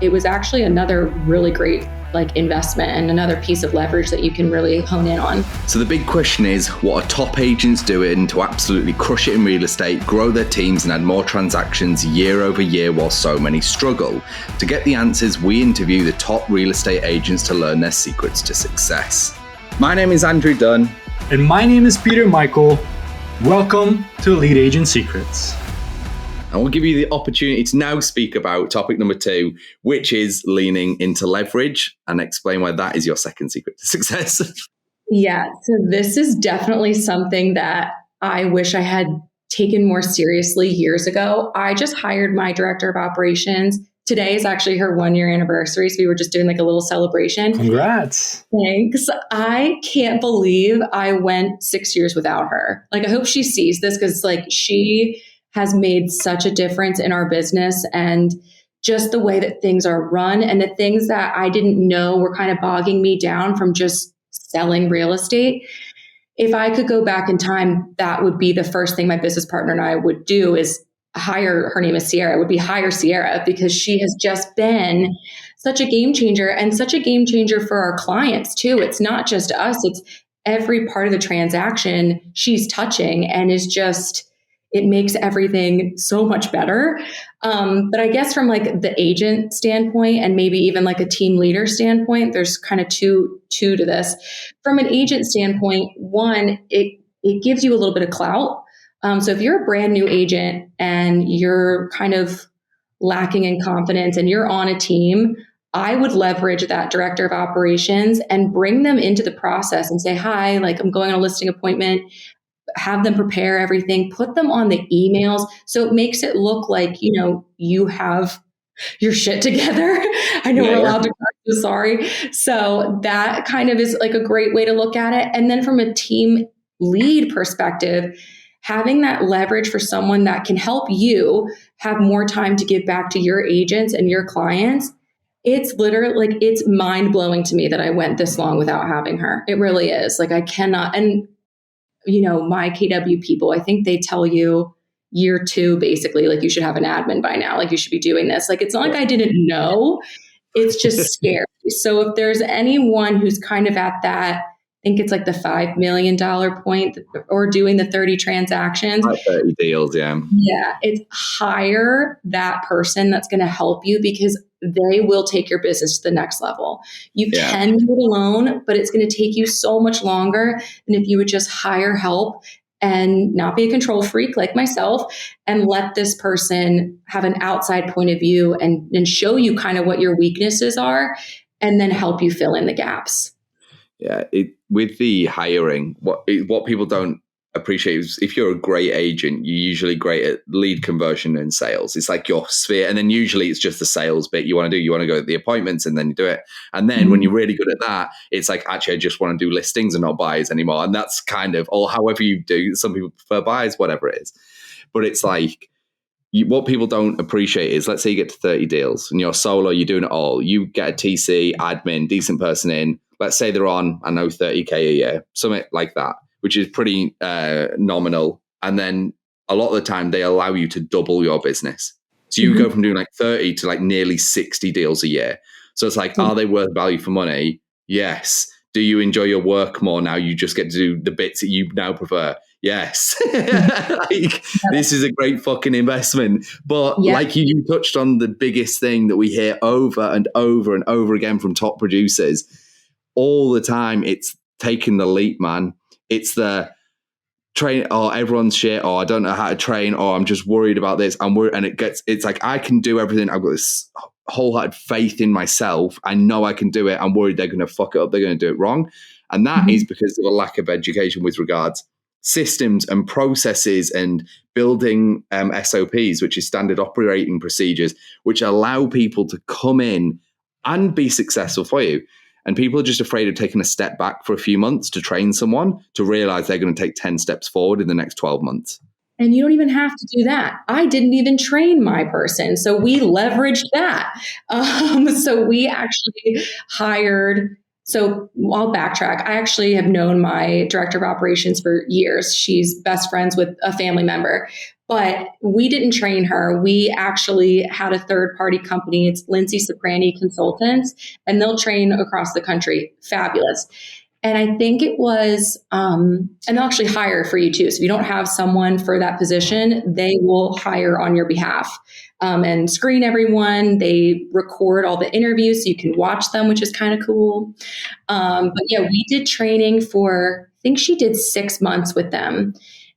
It was actually another really great investment and another piece of leverage that you can really hone in on. So the big question is, what are top agents doing to absolutely crush it in real estate, grow their teams and add more transactions year over year while so many struggle? To get the answers, we interview the top real estate agents to learn their secrets to success. My name is Andrew Dunn. And my name is Peter Michael. Welcome to Lead Agent Secrets. I will give you the opportunity to now speak about topic number 2, which is leaning into leverage, and explain why that is your second secret to success. Yeah, so this is definitely something that I wish I had taken more seriously years ago. I just hired my director of operations. Today is actually her 1-year anniversary, so we were just doing a little celebration. Congrats. Thanks. I can't believe I went 6 years without her. I hope she sees this, because she has made such a difference in our business and just the way that things are run, and the things that I didn't know were kind of bogging me down from just selling real estate. If I could go back in time, that would be the first thing my business partner and I would do, is hire, her name is Sierra, would be hire Sierra, because she has just been such a game changer, and such a game changer for our clients too. It's not just us, it's every part of the transaction she's touching, and is just, it makes everything so much better. But I guess from the agent standpoint, and maybe even a team leader standpoint, there's kind of two to this. From an agent standpoint, one, it gives you a little bit of clout. So if you're a brand new agent and you're kind of lacking in confidence and you're on a team, I would leverage that director of operations and bring them into the process and say, hi, I'm going on a listing appointment. Have them prepare everything, put them on the emails. So it makes it look like, you have your shit together. I know we're allowed to call, sorry. So that kind of is a great way to look at it. And then from a team lead perspective, having that leverage for someone that can help you have more time to give back to your agents and your clients. It's literally it's mind blowing to me that I went this long without having her. It really is. I cannot. And my KW people, I think they tell you year 2, basically, you should have an admin by now. You should be doing this. It's not I didn't know. It's just scary. So if there's anyone who's kind of at that, I think it's the $5 million point, or doing the 30 transactions. 30 deals, yeah. Yeah, it's hire that person that's going to help you, because they will take your business to the next level. You can do it alone, but it's going to take you so much longer than if you would just hire help and not be a control freak like myself, and let this person have an outside point of view and show you kind of what your weaknesses are, and then help you fill in the gaps. Yeah, with the hiring, what people don't appreciate is, if you're a great agent, you're usually great at lead conversion and sales. It's your sphere. And then usually it's just the sales bit you want to do. You want to go to the appointments and then you do it. And then when you're really good at that, it's actually, I just want to do listings and not buys anymore. And that's kind of, or however you do, some people prefer buys, whatever it is. But it's what people don't appreciate is, let's say you get to 30 deals and you're solo, you're doing it all. You get a TC, admin, decent person in. Let's say they're on, I know, 30K a year, something like that, which is pretty nominal. And then a lot of the time they allow you to double your business. So you go from doing 30 to nearly 60 deals a year. So it's are they worth value for money? Yes. Do you enjoy your work more now? You just get to do the bits that you now prefer. Yes. This is a great fucking investment. But you touched on the biggest thing that we hear over and over and over again from top producers all the time. It's taking the leap, man. It's the train, or everyone's shit, or I don't know how to train, or I'm just worried about this. I'm worried. And it's I can do everything. I've got this wholehearted faith in myself. I know I can do it. I'm worried they're going to fuck it up. They're going to do it wrong. And that is because of a lack of education with regards systems and processes and building SOPs, which is standard operating procedures, which allow people to come in and be successful for you. And people are just afraid of taking a step back for a few months to train someone to realize they're going to take 10 steps forward in the next 12 months. And you don't even have to do that. I didn't even train my person. So we leveraged that. So we actually hired So I'll backtrack. I actually have known my director of operations for years. She's best friends with a family member, but we didn't train her. We actually had a third party company. It's Lindsay Soprani Consultants, and they'll train across the country. Fabulous. And I think it was, and they'll actually hire for you too. So if you don't have someone for that position, they will hire on your behalf and screen everyone. They record all the interviews so you can watch them, which is kind of cool. But yeah, we did training for, I think she did 6 months with them,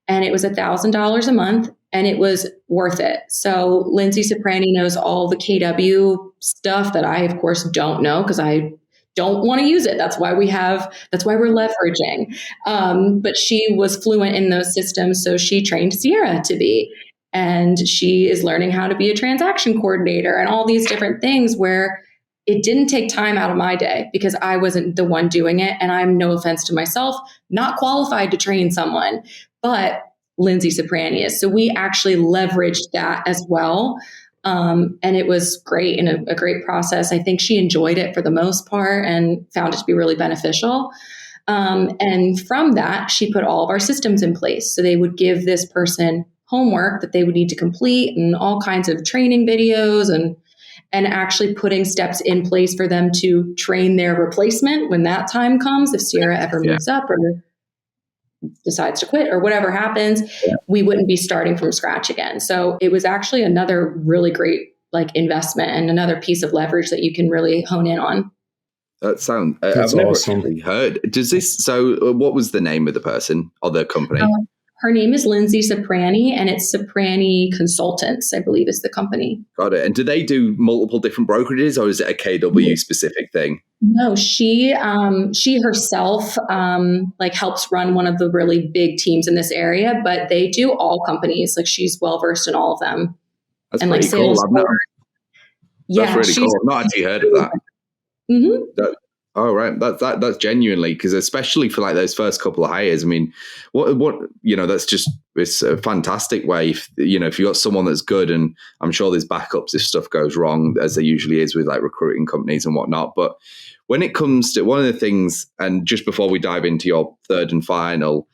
and it was $1,000 a month, and it was worth it. So Lindsay Soprani knows all the KW stuff that I, of course, don't know because I don't want to use it. That's why we're leveraging. But she was fluent in those systems. So she trained Sierra to be, and she is learning how to be a transaction coordinator and all these different things where it didn't take time out of my day because I wasn't the one doing it. And I'm, no offense to myself, not qualified to train someone, but Lindsay Soprani is. So we actually leveraged that as well. And it was great and a great process. I think she enjoyed it for the most part and found it to be really beneficial. And from that, she put all of our systems in place. So they would give this person homework that they would need to complete and all kinds of training videos and actually putting steps in place for them to train their replacement when that time comes. If Sierra ever moves up or decides to quit or whatever happens, we wouldn't be starting from scratch again. So it was actually another really great investment and another piece of leverage that you can really hone in on. That's I've never awesome. actually heard. What was the name of the person or the company? Her name is Lindsay Soprani, and it's Soprani Consultants, I believe is the company. Got it. And do they do multiple different brokerages, or is it a KW specific thing? No, she herself helps run one of the really big teams in this area, but they do all companies. She's well versed in all of them. That's pretty cool. Yeah, that's really cool. I've not actually heard of that. Mm-hmm. Oh, right. That's genuinely, because especially for those first couple of hires, I mean, it's a fantastic way. If you've got someone that's good, and I'm sure there's backups if stuff goes wrong, as there usually is with recruiting companies and whatnot. But when it comes to one of the things, and just before we dive into your third and final,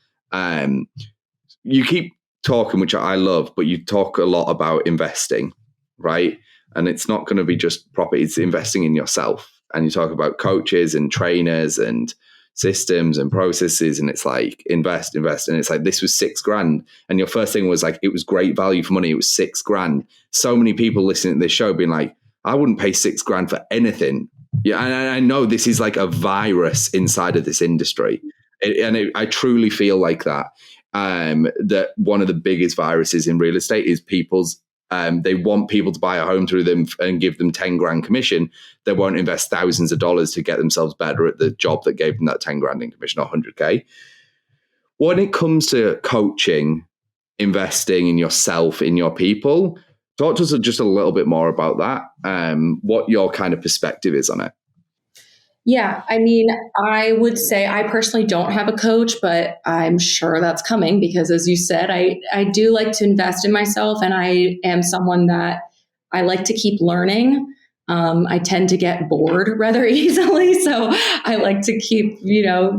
you keep talking, which I love, but you talk a lot about investing, right? And it's not going to be just property, it's investing in yourself. And you talk about coaches and trainers and systems and processes, and it's invest. And it's this was $6,000. And your first thing was it was great value for money. It was $6,000. So many people listening to this show being I wouldn't pay $6,000 for anything. Yeah. And I know this is a virus inside of this industry. I truly feel that one of the biggest viruses in real estate is people's they want people to buy a home through them and give them $10,000 commission. They won't invest thousands of dollars to get themselves better at the job that gave them that $10,000 in commission or $100,000. When it comes to coaching, investing in yourself, in your people, talk to us just a little bit more about that. What your kind of perspective is on it. Yeah, I mean, I would say I personally don't have a coach, but I'm sure that's coming because, as you said, I do like to invest in myself, and I am someone that I like to keep learning. I tend to get bored rather easily, so I like to keep,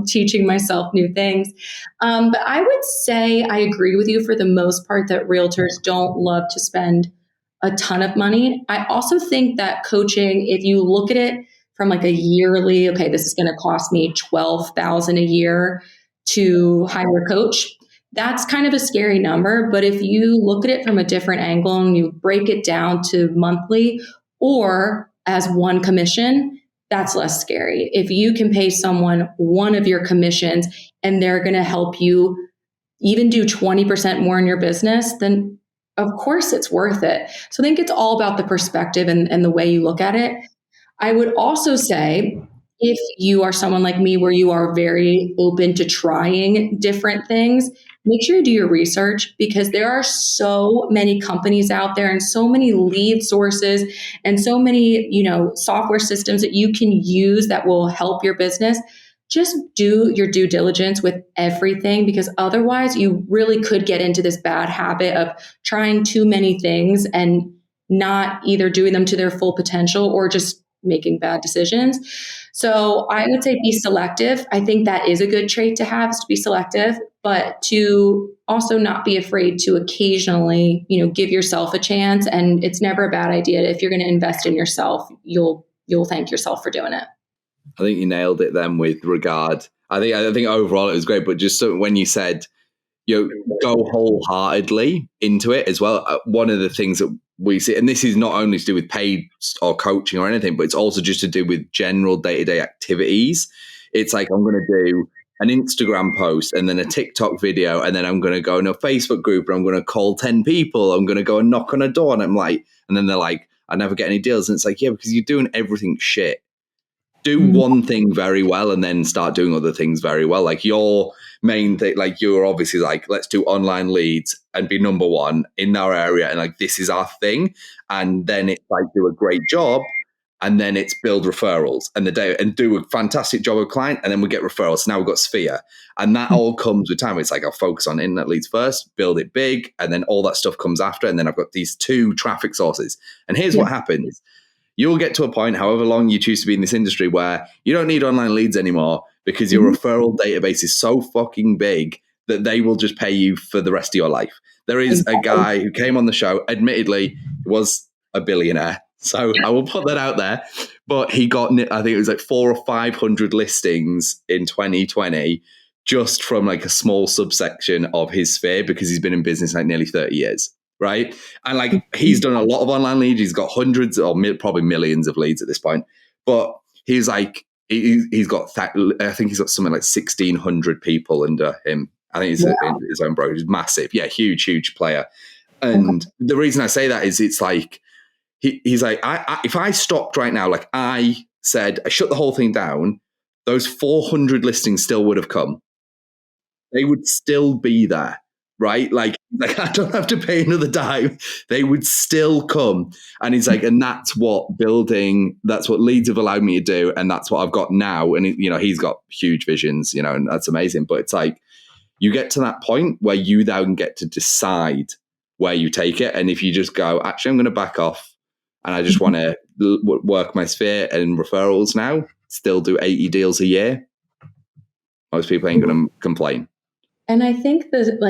teaching myself new things. But I would say I agree with you for the most part that realtors don't love to spend a ton of money. I also think that coaching, if you look at it from a yearly, okay, this is going to cost me $12,000 a year to hire a coach. That's kind of a scary number. But if you look at it from a different angle and you break it down to monthly or as one commission, that's less scary. If you can pay someone one of your commissions and they're going to help you even do 20% more in your business, then of course it's worth it. So I think it's all about the perspective and the way you look at it. I would also say, if you are someone like me where you are very open to trying different things, make sure you do your research because there are so many companies out there and so many lead sources and so many, software systems that you can use that will help your business. Just do your due diligence with everything because otherwise you really could get into this bad habit of trying too many things and not either doing them to their full potential or just making bad decisions. So I would say be selective. I think that is a good trait to have, is to be selective, but to also not be afraid to occasionally, give yourself a chance. And it's never a bad idea. If you're going to invest in yourself, you'll thank yourself for doing it. I think you nailed it then with regard. I think overall it was great, but just when you said, go wholeheartedly into it as well. One of the things that we see, and this is not only to do with paid or coaching or anything, but it's also just to do with general day-to-day activities. It's like, I'm going to do an Instagram post and then a TikTok video, and then I'm going to go in a Facebook group and I'm going to call 10 people. I'm going to go and knock on a door, and and then they're like, I never get any deals. And it's like, yeah, because you're doing everything shit. Do one thing very well and then start doing other things very well. Like your main thing, like you're obviously like, let's do online leads and be number one in our area. And like, this is our thing. And then it's like, do a great job. And then it's build referrals and do a fantastic job with client. And then we get referrals. So now we've got Sphere. And that all comes with time. It's like, I'll focus on internet leads first, build it big. And then all that stuff comes after. And then I've got these 2 traffic sources. And here's what happens. You'll get to a point, however long you choose to be in this industry, where you don't need online leads anymore because your referral database is so fucking big that they will just pay you for the rest of your life. There is a guy who came on the show, admittedly, was a billionaire. So I will put that out there. But he got, I think it was like 400 or 500 listings in 2020 just from like a small subsection of his sphere, because he's been in business like nearly 30 years. Right. And like, he's done a lot of online leads. He's got hundreds or probably millions of leads at this point. But he's like, he's got, I think he's got something like 1,600 people under him. I think he's in his own brokerage. Massive. Yeah. Huge player. And the reason I say that is it's like, he's like, if I stopped right now, like I said, I shut the whole thing down, those 400 listings still would have come. They would still be there. Right? Like I don't have to pay another dime. They would still come. And he's like, and that's what leads have allowed me to do. And that's what I've got now. And, he's got huge visions, and that's amazing. But it's like, you get to that point where you then get to decide where you take it. And if you just go, actually, I'm going to back off and I just want to work my sphere and referrals now, still do 80 deals a year, most people ain't going to complain. And I think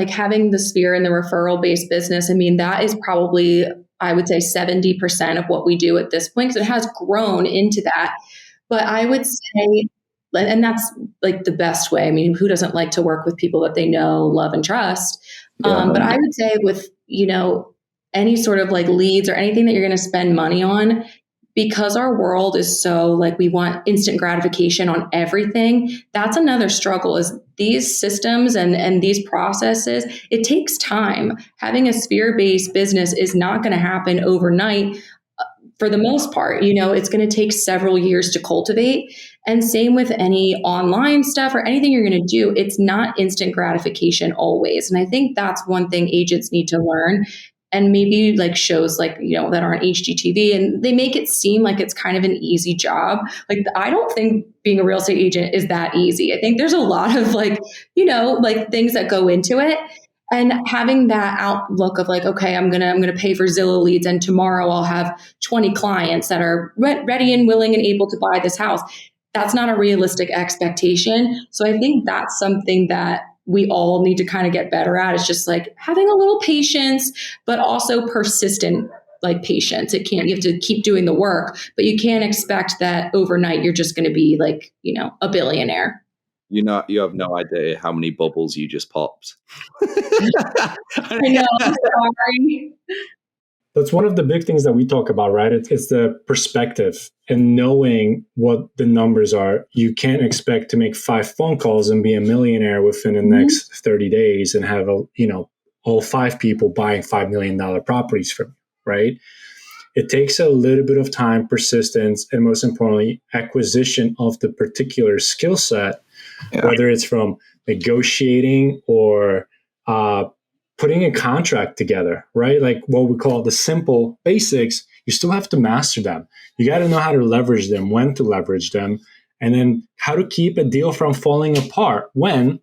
having the sphere and the referral-based business, I mean, that is probably, I would say 70% of what we do at this point, because it has grown into that. But I would say, and that's like the best way. I mean, who doesn't like to work with people that they know, love, and trust? But I would say with, any sort of like leads or anything that you're going to spend money on, because our world is so like, we want instant gratification on everything. That's another struggle, is these systems and these processes, it takes time. Having a sphere-based business is not going to happen overnight. For the most part, it's going to take several years to cultivate. And same with any online stuff or anything you're going to do. It's not instant gratification always. And I think that's one thing agents need to learn. And maybe like shows like, that aren't HGTV, and they make it seem like it's kind of an easy job. Like, I don't think being a real estate agent is that easy. I think there's a lot of like, like things that go into it. And having that outlook of like, okay, I'm going to pay for Zillow leads, and tomorrow I'll have 20 clients that are ready and willing and able to buy this house. That's not a realistic expectation. So I think that's something that we all need to kind of get better at. It's just like having a little patience, but also persistent, like patience. You have to keep doing the work, but you can't expect that overnight you're just going to be like, a billionaire. You have no idea how many bubbles you just popped. I know. I'm sorry. That's one of the big things that we talk about, right? It's the perspective and knowing what the numbers are. You can't expect to make 5 phone calls and be a millionaire within the next 30 days and have all 5 people buying $5 million properties from you, right? It takes a little bit of time, persistence, and most importantly, acquisition of the particular skill set, whether it's from negotiating or putting a contract together, right? Like what we call the simple basics, you still have to master them. You got to know how to leverage them, when to leverage them, and then how to keep a deal from falling apart when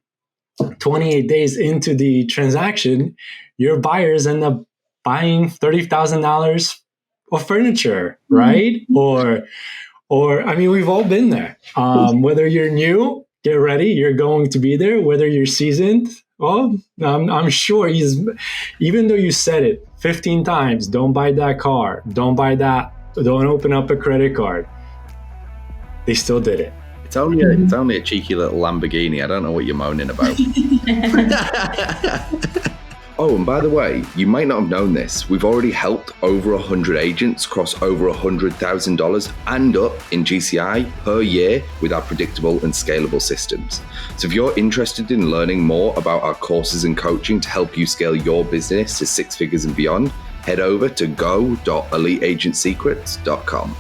28 days into the transaction, your buyers end up buying $30,000 of furniture, right? Or Or, I mean, we've all been there. Whether you're new, get ready, you're going to be there. Whether you're seasoned, well, I'm sure even though you said it 15 times, don't buy that car, don't buy that, don't open up a credit card, they still did it. It's only a cheeky little Lamborghini. I don't know what you're moaning about. Oh, and by the way, you might not have known this. We've already helped over 100 agents cross over $100,000 and up in GCI per year with our predictable and scalable systems. So if you're interested in learning more about our courses and coaching to help you scale your business to 6 figures and beyond, head over to go.eliteagentsecrets.com.